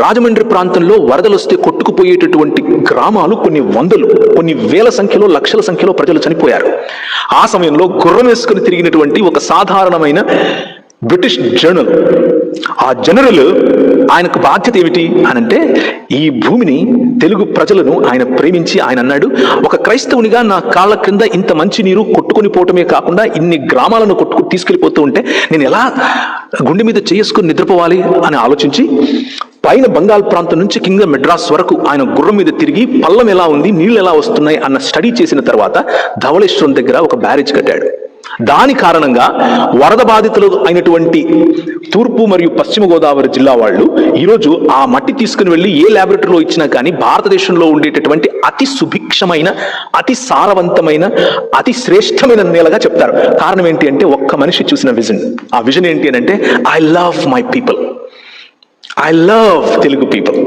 రాజమండ్రి ప్రాంతంలో వరదలు వస్తే కొట్టుకుపోయేటటువంటి గ్రామాలు కొన్ని వందలు, కొన్ని వేల సంఖ్యలో, లక్షల సంఖ్యలో ప్రజలు చనిపోయారు. ఆ సమయంలో గుర్రం వేసుకుని తిరిగినటువంటి ఒక సాధారణమైన బ్రిటిష్ జనరల్, ఆ జనరల్ ఆయనకు బాధ్యత ఏమిటి అనంటే, ఈ భూమిని, తెలుగు ప్రజలను ఆయన ప్రేమించి ఆయన అన్నాడు, ఒక క్రైస్తవునిగా నా కాళ్ళ క్రింద ఇంత మంచి నీరు కొట్టుకొని పోవటమే కాకుండా ఇన్ని గ్రామాలను కొట్టుకుని తీసుకెళ్లిపోతూ ఉంటే నేను ఎలా గుండె మీద చేసుకుని నిద్రపోవాలి అని ఆలోచించి పైన బంగాల్ ప్రాంతం నుంచి కింద మెడ్రాస్ వరకు ఆయన గుర్రం మీద తిరిగి పల్లం ఎలా ఉంది, నీళ్లు ఎలా వస్తున్నాయి అన్న స్టడీ చేసిన తర్వాత ధవళేశ్వరం దగ్గర ఒక బ్యారేజ్ కట్టాడు. దాని కారణంగా వరద బాధితులు అయినటువంటి తూర్పు మరియు పశ్చిమ గోదావరి జిల్లా వాళ్ళు ఈరోజు ఆ మట్టి తీసుకుని వెళ్ళి ఏ ల్యాబొరేటరీలో ఇచ్చినా కానీ భారతదేశంలో ఉండేటటువంటి అతి సుభిక్షమైన, అతి సారవంతమైన, అతి శ్రేష్టమైన నేలగా చెప్తారు. కారణం ఏంటి అంటే, ఒక్క మనిషి చూసిన విజన్. ఆ విజన్ ఏంటి అని అంటే, I love my people, I love Telugu people.